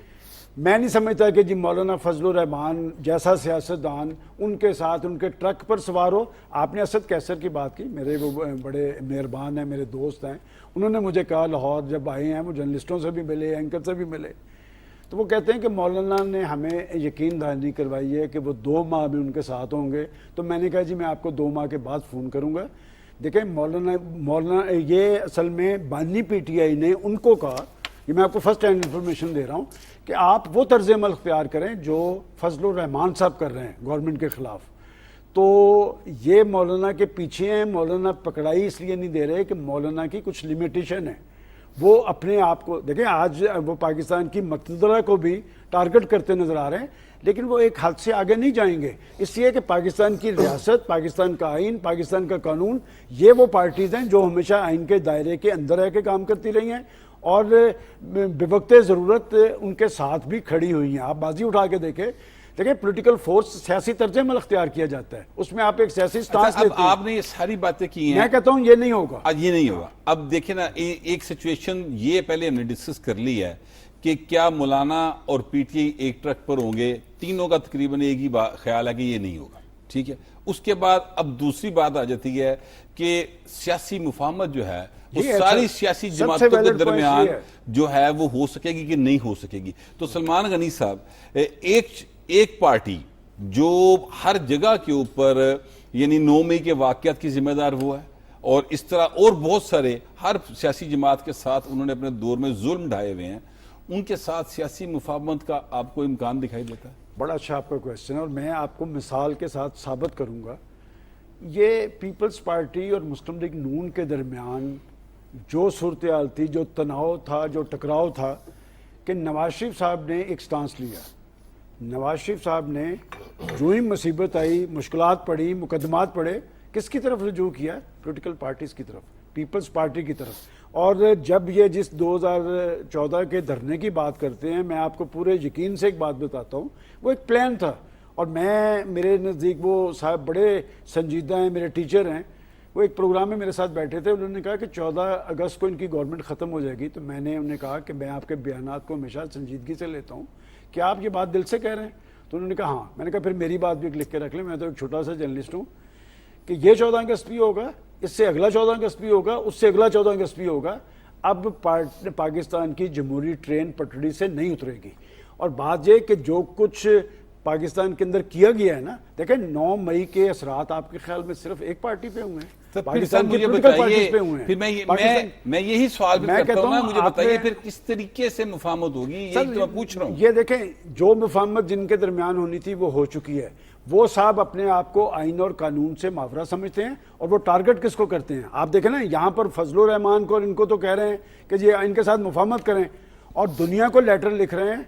میں نہیں سمجھتا کہ جی مولانا فضل الرحمان جیسا سیاستدان ان کے ساتھ ان کے ٹرک پر سوار ہو. آپ نے اسد کیسر کی بات کی، میرے وہ بڑے مہربان ہیں، میرے دوست ہیں. انہوں نے مجھے کہا لاہور جب آئے ہیں، وہ جرنلسٹوں سے بھی ملے، اینکر سے بھی ملے، تو وہ کہتے ہیں کہ مولانا نے ہمیں یقین دہانی کروائی ہے کہ وہ 2 ماہ بھی ان کے ساتھ ہوں گے. تو میں نے کہا جی میں آپ کو 2 ماہ کے بعد فون کروں گا. دیکھیں مولانا یہ اصل میں بانی پی ٹی آئی نے ان کو کہا، یہ میں آپ کو فرسٹ ہینڈ انفارمیشن دے رہا ہوں، کہ آپ وہ طرز عمل اختیار کریں جو فضل الرحمان صاحب کر رہے ہیں گورنمنٹ کے خلاف. تو یہ مولانا کے پیچھے ہیں. مولانا پکڑائی اس لیے نہیں دے رہے کہ مولانا کی کچھ لمیٹیشن ہے. وہ اپنے آپ کو دیکھیں، آج وہ پاکستان کی مقتدرہ کو بھی ٹارگٹ کرتے نظر آ رہے ہیں، لیکن وہ ایک حد سے آگے نہیں جائیں گے. اس لیے کہ پاکستان کی ریاست، پاکستان کا آئین، پاکستان کا قانون، یہ وہ پارٹیز ہیں جو ہمیشہ آئین کے دائرے کے اندر رہ کے کام کرتی رہی ہیں اور بوقت ضرورت ان کے ساتھ بھی کھڑی ہوئی ہیں. آپ بازی اٹھا کے دیکھیں پولیٹیکل فورس سیاسی طرز عمل اختیار کیا جاتا ہے، اس میں آپ ایک سیاسی سٹانس لیتے ہیں. آپ نے یہ ساری باتیں کی ہیں، میں کہتا ہوں یہ نہیں ہوگا. یہ نہیں ہوگا. اب دیکھیں نا ایک سچویشن یہ پہلے ہم نے ڈسکس کر لی ہے کہ کیا مولانا اور پی ٹی آئی ایک ٹرک پر ہوں گے. تینوں کا تقریباً ایک ہی خیال ہے کہ یہ نہیں ہوگا. ٹھیک ہے. اس کے بعد اب دوسری بات آ جاتی ہے کہ سیاسی مفاہمت جو ہے وہ ساری سیاسی جماعتوں کے درمیان جو ہے وہ ہو سکے گی کہ نہیں ہو سکے گی. تو سلمان غنی صاحب ایک پارٹی جو ہر جگہ کے اوپر یعنی 9 مئی کے واقعات کی ذمہ دار وہ ہے، اور اس طرح اور بہت سارے ہر سیاسی جماعت کے ساتھ انہوں نے اپنے دور میں ظلم ڈھائے ہوئے ہیں، ان کے ساتھ سیاسی مفاہمت کا آپ کو امکان دکھائی دیتا ہے؟ بڑا اچھا آپ کا کویسچن ہے، اور میں آپ کو مثال کے ساتھ ثابت کروں گا. یہ پیپلز پارٹی اور مسلم لیگ نون کے درمیان جو صورتحال تھی، جو تناؤ تھا، جو ٹکراؤ تھا، کہ نواز شریف صاحب نے ایک سٹانس لیا. نواز شریف صاحب نے جو ہی مصیبت آئی، مشکلات پڑی، مقدمات پڑے، کس کی طرف رجوع کیا؟ پولیٹیکل پارٹیز کی طرف، پیپلز پارٹی کی طرف. اور جب یہ جس 2014 کے دھرنے کی بات کرتے ہیں، میں آپ کو پورے یقین سے ایک بات بتاتا ہوں، وہ ایک پلان تھا. اور میرے نزدیک وہ صاحب بڑے سنجیدہ ہیں، میرے ٹیچر ہیں، وہ ایک پروگرام میں میرے ساتھ بیٹھے تھے. انہوں نے کہا کہ 14 اگست کو ان کی گورنمنٹ ختم ہو جائے گی. تو میں نے انہیں کہا کہ میں آپ کے بیانات کو ہمیشہ سنجیدگی سے لیتا ہوں، کیا آپ یہ بات دل سے کہہ رہے ہیں؟ تو انہوں نے کہا ہاں. میں نے کہا پھر میری بات بھی لکھ کے رکھ لیں، میں تو ایک چھوٹا سا جرنلسٹ ہوں، کہ یہ 14 اگست بھی ہوگا، اس سے اگلا 14 اگست بھی ہوگا، اس سے اگلا 14 اگست بھی ہوگا. اب پاکستان کی جمہوری ٹرین پٹڑی سے نہیں اترے گی. اور بات یہ کہ جو کچھ پاکستان کے اندر کیا گیا ہے نا. دیکھیں 9 مئی کے اثرات آپ کے خیال میں صرف ایک پارٹی پہ ہوئے ہیں, تو پھر پاکستان کی مجھے پولیٹیکل پارٹیز پہ ہوئے بتائیے, ہیں. پھر میں یہی سوال بھی میں کرتا کہتا ہوں نا, ہوں مجھے آپ بتائیے نے- پھر کس طریقے سے مفاہمت ہوگی, یہی تو میں پوچھ رہا ہوں. یہ دیکھیں جو مفاہمت جن کے درمیان ہونی تھی وہ ہو چکی ہے. وہ صاحب اپنے آپ کو آئین اور قانون سے ماورا سمجھتے ہیں, اور وہ ٹارگٹ کس کو کرتے ہیں. آپ دیکھیں نا یہاں پر فضل الرحمان کو اور ان کو تو کہہ رہے ہیں کہ جی ان کے ساتھ مفاہمت کریں, اور دنیا کو لیٹر لکھ رہے ہیں,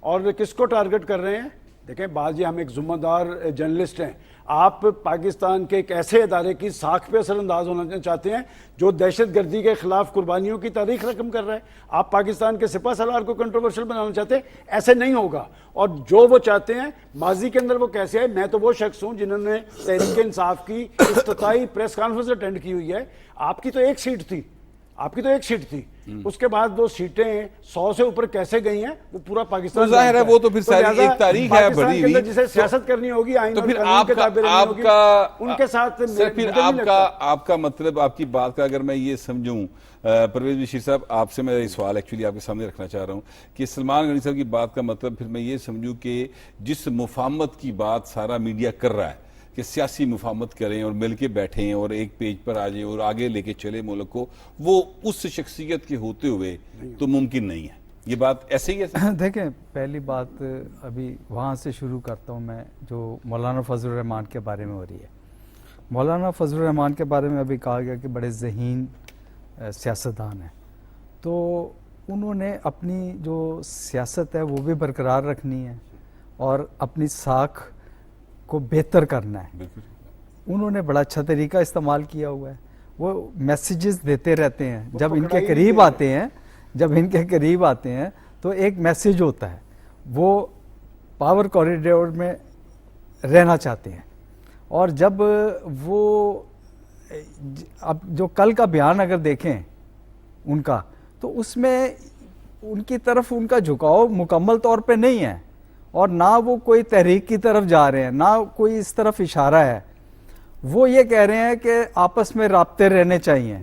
اور کس کو ٹارگٹ کر رہے ہیں. دیکھیں بعض یہ ہم ایک ذمہ دار جرنلسٹ ہیں, آپ پاکستان کے ایک ایسے ادارے کی ساکھ پہ اثر انداز ہونا چاہتے ہیں جو دہشت گردی کے خلاف قربانیوں کی تاریخ رقم کر رہا ہے. آپ پاکستان کے سپہ سالار کو کنٹروورشل بنانا چاہتے ہیں, ایسے نہیں ہوگا. اور جو وہ چاہتے ہیں ماضی کے اندر وہ کیسے ہے. میں تو وہ شخص ہوں جنہوں نے تحریک انصاف کی افتتاحی پریس کانفرنس اٹینڈ کی ہوئی ہے. آپ کی تو ایک سیٹ تھی, اس کے بعد وہ سیٹیں 100 سے اوپر کیسے گئی ہیں وہ پورا پاکستان تو ظاہر ہے جانتا وہ تو پھر ساری لہٰذا ایک تاریخ ہے پاکستان بڑی کے اندر ہوئی. جسے سیاست کرنی ہوگی آئین تو اور پھر قانون کے تابع رہنی ہوگی, ان کے ساتھ سر پھر مجھے نہیں لگتا. آپ کا مطلب, آپ کی بات کا اگر میں یہ سمجھوں, پرویز بشیر صاحب آپ سے میں یہ سوال ایکچولی آپ کے سامنے رکھنا چاہ رہا ہوں کہ سلمان غنی صاحب کی بات کا مطلب پھر میں یہ سمجھوں کہ جس مفاہمت کی بات سارا میڈیا کر رہا ہے کہ سیاسی مفاہمت کریں اور مل کے بیٹھیں اور ایک پیج پر آ جائیں اور آگے لے کے چلے ملک کو, وہ اس شخصیت کے ہوتے ہوئے تو ممکن نہیں ہے. یہ بات ایسے ہی ہے. دیکھیں پہلی بات ابھی وہاں سے شروع کرتا ہوں میں, جو مولانا فضل الرحمان کے بارے میں ہو رہی ہے. مولانا فضل الرحمان کے بارے میں ابھی کہا گیا کہ بڑے ذہین سیاستدان ہیں, تو انہوں نے اپنی جو سیاست ہے وہ بھی برقرار رکھنی ہے اور اپنی ساکھ کو بہتر کرنا ہے. انہوں نے بڑا اچھا طریقہ استعمال کیا ہوا ہے. وہ میسیجز دیتے رہتے ہیں, جب ان کے قریب آتے ہیں تو ایک میسیج ہوتا ہے, وہ پاور کوریڈور میں رہنا چاہتے ہیں. اور جب وہ اب جو کل کا بیان اگر دیکھیں ان کا, تو اس میں ان کی طرف ان کا جھکاؤ مکمل طور پہ نہیں ہے, اور نہ وہ کوئی تحریک کی طرف جا رہے ہیں, نہ کوئی اس طرف اشارہ ہے. وہ یہ کہہ رہے ہیں کہ آپس میں رابطے رہنے چاہیے,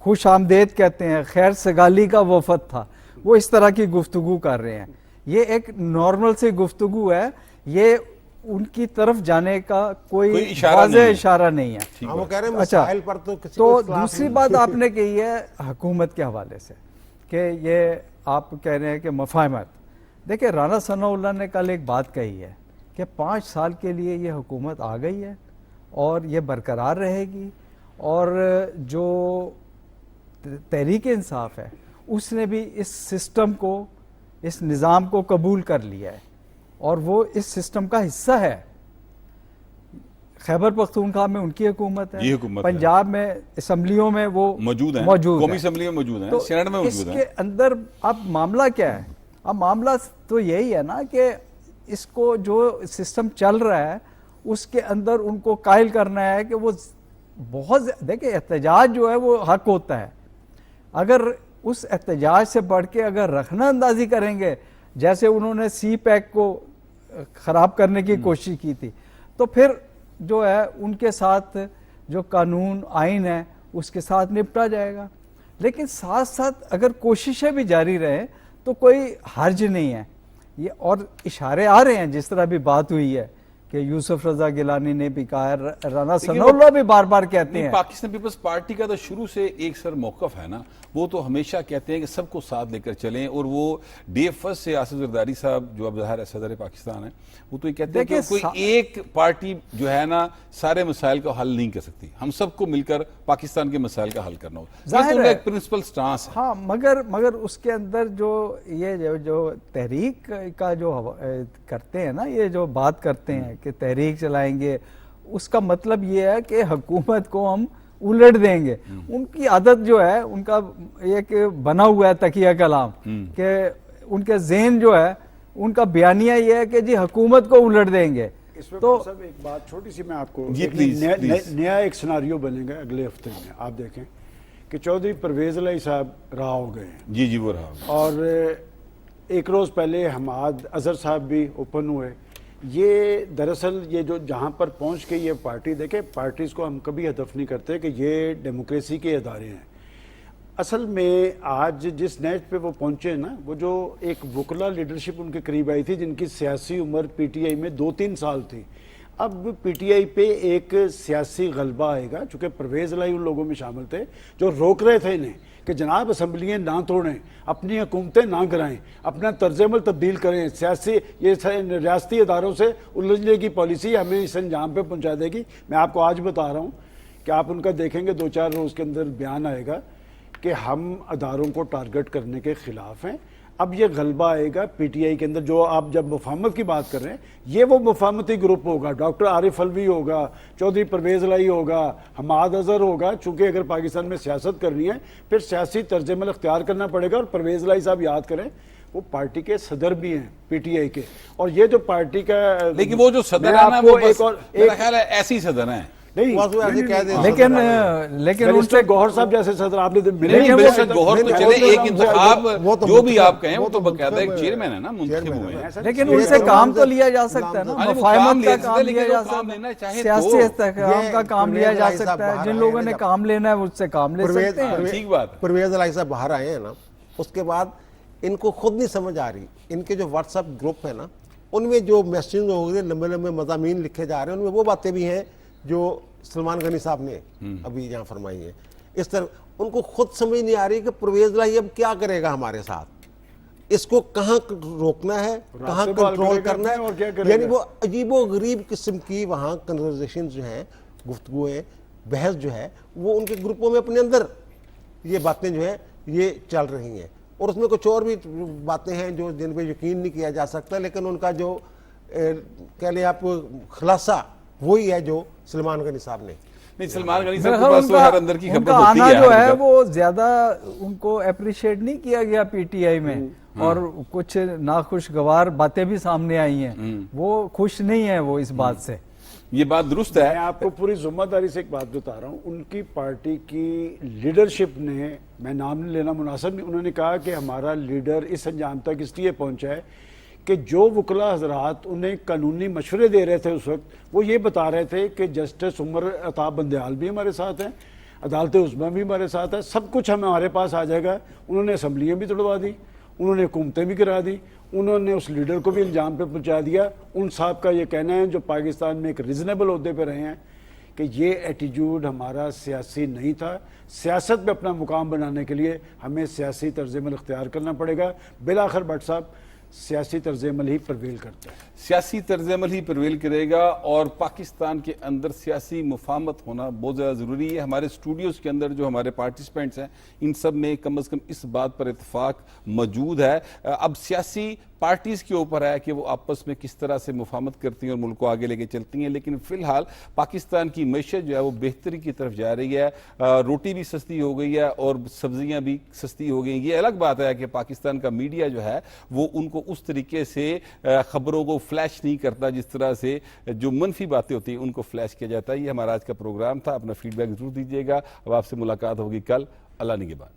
خوش آمدید کہتے ہیں, خیر سگالی کا وفد تھا, وہ اس طرح کی گفتگو کر رہے ہیں. یہ ایک نارمل سی گفتگو ہے, یہ ان کی طرف جانے کا کوئی واضح اشارہ نہیں ہے. وہ کہہ رہے ہیں اچھا, مسائل پر تو کسی تو کو اختلاف دوسری نہیں. بات آپ نے کہی ہے حکومت کے حوالے سے کہ یہ آپ کہہ رہے ہیں کہ مفاہمت. دیکھیں رانا ثناء اللہ نے کل ایک بات کہی ہے کہ 5 سال کے لیے یہ حکومت آ گئی ہے اور یہ برقرار رہے گی, اور جو تحریک انصاف ہے اس نے بھی اس سسٹم کو, اس نظام کو قبول کر لیا ہے اور وہ اس سسٹم کا حصہ ہے. خیبر پختونخوا میں ان کی حکومت ہے, پنجاب میں اسمبلیوں میں وہ موجود ہیں, قومی اسمبلی میں موجود ہیں, سینٹ میں موجود ہیں. اس کے اندر اب معاملہ کیا ہے؟ اب معاملہ تو یہی ہے نا کہ اس کو جو سسٹم چل رہا ہے اس کے اندر ان کو قائل کرنا ہے کہ وہ بہت, دیکھیں احتجاج جو ہے وہ حق ہوتا ہے, اگر اس احتجاج سے بڑھ کے اگر رخنہ اندازی کریں گے جیسے انہوں نے سی پیک کو خراب کرنے کی کوشش کی تھی, تو پھر جو ہے ان کے ساتھ جو قانون آئین ہے اس کے ساتھ نپٹا جائے گا. لیکن ساتھ ساتھ اگر کوششیں بھی جاری رہیں تو کوئی حرج نہیں ہے. یہ اور اشارے آ رہے ہیں, جس طرح بھی بات ہوئی ہے کہ یوسف رضا گیلانی نے بھی کہا ہے, رانا ثناء اللہ بھی بار بار کہتے ہیں. پاکستان پیپلز پارٹی کا تو شروع سے ایک سر موقف ہے نا, وہ تو ہمیشہ کہتے ہیں کہ سب کو ساتھ لے کر چلیں, اور وہ ڈے فرسٹ سے آصف زرداری صاحب جو اب ظاہر صدر پاکستان ہے وہ تو یہ کہتے ہیں کہ کوئی ایک پارٹی جو ہے نا سارے مسائل کو حل نہیں کر سکتی, ہم سب کو مل کر پاکستان کے مسائل کا حل کرنا ہوگا. ظاہر ہے ایک پرنسپل سٹانس ہے. ہاں, مگر اس کے اندر جو یہ جو تحریک کا جو کرتے ہیں نا, یہ جو بات کرتے ہیں کہ تحریک چلائیں گے, اس کا مطلب یہ ہے کہ حکومت کو ہم الٹ دیں گے. ان کی عادت جو ہے, ان کا ایک بنا ہوا ہے تکیہ کلام کہ ان کے ذہن جو ہے ان کا بیانیہ یہ ہے کہ جی حکومت کو الٹ دیں گے. تو ایک بات چھوٹی سی میں آپ کو, نیا ایک سناریو بنے گا اگلے ہفتے میں. آپ دیکھیں کہ چودھری پرویز الہی صاحب رہا ہو گئے ہیں. جی وہ رہا, اور ایک روز پہلے حماد اظہر صاحب بھی اوپن ہوئے. یہ دراصل یہ جو جہاں پر پہنچ کے یہ پارٹی, دیکھیں پارٹیز کو ہم کبھی ہدف نہیں کرتے کہ یہ ڈیموکریسی کے ادارے ہیں. اصل میں آج جس نیٹ پہ وہ پہنچے نا، وہ جو ایک وکلا لیڈرشپ ان کے قریب آئی تھی جن کی سیاسی عمر پی ٹی آئی میں 2-3 سال تھی، اب پی ٹی آئی پہ ایک سیاسی غلبہ آئے گا، چونکہ پرویز الہی ان لوگوں میں شامل تھے جو روک رہے تھے انہیں کہ جناب اسمبلیاں نہ توڑیں، اپنی حکومتیں نہ گرائیں، اپنا طرز عمل تبدیل کریں، سیاسی یہ ریاستی اداروں سے الجھنے کی پالیسی ہمیں اس انجام پہ پہنچا دے گی۔ میں آپ کو آج بتا رہا ہوں کہ آپ ان کا دیکھیں گے 2-4 روز کے اندر بیان آئے گا کہ ہم اداروں کو ٹارگٹ کرنے کے خلاف ہیں۔ اب یہ غلبہ آئے گا پی ٹی آئی کے اندر، جو آپ جب مفاہمت کی بات کر رہے ہیں، یہ وہ مفاہمتی گروپ ہوگا، ڈاکٹر عارف الوی ہوگا، چودھری پرویز الہی ہوگا، حماد اظہر ہوگا، چونکہ اگر پاکستان میں سیاست کرنی ہے پھر سیاسی طرز عمل اختیار کرنا پڑے گا۔ اور پرویز الہی صاحب یاد کریں وہ پارٹی کے صدر بھی ہیں پی ٹی آئی کے، اور یہ جو پارٹی کا لیکن وہ جو صدر میں ہے آپ نا کو وہ ایک بس اور میرا خیال ہے ایسی صدر ہیں، نہیں واضح ایسے کہہ دیں لیکن ان ان سے سے گوہر صاحب جیسے صدر آپ نے ملے نہیں وہ بے شک صدر- گوہر تو نہیں، چلے، ایک انتخاب وہ تو جو بھی منتخب- آپ کہیں وہ وہ تو تو باقاعدہ ایک منتخب چیئرمین ہے نا، منتخب چیئرمین ہوئے ہیں۔ ہے۔ لیکن یہ ان سے تو کام تو نامزد- لیا جا سکتا ہے نا، ہاں جی، وہ مفاہمت کام کا لے سکتے ہیں، کام لیکن لیا جو جا کام سکتا لینا ہے، چاہے سیاسی تو- استحکام یہ کا کام لیا پرویز جا الہی صاحب سکتا ہے، باہر جن آئے لوگوں ہیں نے جب- کام لینا ہے اس سے کام لے سکتے ہیں۔ ٹھیک بات ہے۔ پرویز الہی صاحب باہر آئے ہیں نا، اس کے بعد ان کو خود نہیں سمجھ آ رہی، ان کے جو واٹس ایپ گروپ ہے نا ان میں جو میسیجنگ ہو گئے، لمبے لمبے مضامین لکھے جا رہے ہیں، ان میں وہ باتیں بھی ہیں جو سلمان غنی صاحب نے ابھی یہاں فرمائی ہیں۔ اس طرح ان کو خود سمجھ نہیں آ رہی کہ پرویز الہی اب کیا کرے گا ہمارے ساتھ، اس کو کہاں روکنا ہے، کہاں راستے بال کنٹرول کرے گا کرنا اور کیا ہے، کرے یعنی گا؟ وہ عجیب و غریب قسم کی وہاں کنورزیشن جو ہیں، گفتگویں، بحث جو ہے وہ ان کے گروپوں میں اپنے اندر یہ باتیں جو ہے یہ چل رہی ہیں، اور اس میں کچھ اور بھی باتیں ہیں جو جن پہ یقین نہیں کیا جا سکتا، لیکن ان کا جو کہہ لیں آپ خلاصہ وہی ہے جو سلمان غنی صاحب نے۔ نہیں سلمان غنی میرا صاحب خیال کے پاس تو ہر اندر کی ان خبر کا ہوتی آنا ہے جو ہے ہر وقت۔ وہ زیادہ ان کو اپریشیٹ نہیں کیا گیا پی ٹی آئی میں، اور کچھ ناخوشگوار باتیں بھی سامنے آئی ہیں، وہ خوش نہیں ہیں وہ اس بات سے۔ یہ بات درست ہے۔ میں آپ کو پوری ذمہ داری سے ایک بات بتا رہا ہوں، ان کی پارٹی کی لیڈرشپ نے، میں نام نہیں لینا مناسب نہیں، انہوں نے کہا کہ ہمارا لیڈر اس انجام تک اس لیے پہنچا ہے کہ جو وکلا حضرات انہیں قانونی مشورے دے رہے تھے اس وقت، وہ یہ بتا رہے تھے کہ جسٹس عمر عطا بندیال بھی ہمارے ساتھ ہیں، عدالت عظمیٰ بھی ہمارے ساتھ ہے، سب کچھ ہمارے پاس آ جائے گا۔ انہوں نے اسمبلیاں بھی توڑوا دی، انہوں نے حکومتیں بھی کرا دی، انہوں نے اس لیڈر کو بھی انجام پہ پہنچا دیا۔ ان صاحب کا یہ کہنا ہے جو پاکستان میں ایک ریزنیبل عہدے پہ رہے ہیں کہ یہ ایٹیجوڈ ہمارا سیاسی نہیں تھا، سیاست میں اپنا مقام بنانے کے لیے ہمیں سیاسی طرز عمل اختیار کرنا پڑے گا۔ بالآخر بٹ صاحب سیاسی طرز عمل ہی پرویل کرتا ہے، سیاسی طرز عمل ہی پرویل کرے گا، اور پاکستان کے اندر سیاسی مفاہمت ہونا بہت زیادہ ضروری ہے۔ ہمارے اسٹوڈیوز کے اندر جو ہمارے پارٹیسپینٹس ہیں ان سب میں کم از کم اس بات پر اتفاق موجود ہے۔ اب سیاسی پارٹیز کے اوپر ہے کہ وہ آپس میں کس طرح سے مفاہمت کرتی ہیں اور ملک کو آگے لے کے چلتی ہیں، لیکن فی الحال پاکستان کی معیشت جو ہے وہ بہتری کی طرف جا رہی ہے، روٹی بھی سستی ہو گئی ہے اور سبزیاں بھی سستی ہو گئی ہیں۔ یہ الگ بات ہے کہ پاکستان کا میڈیا جو ہے وہ ان کو اس طریقے سے خبروں کو فلیش نہیں کرتا جس طرح سے جو منفی باتیں ہوتی ہیں ان کو فلیش کیا جاتا ہے۔ یہ ہمارا آج کا پروگرام تھا، اپنا فیڈ بیک ضرور دیجیے گا۔ اب آپ سے ملاقات ہوگی کل، اللہ نگہبان۔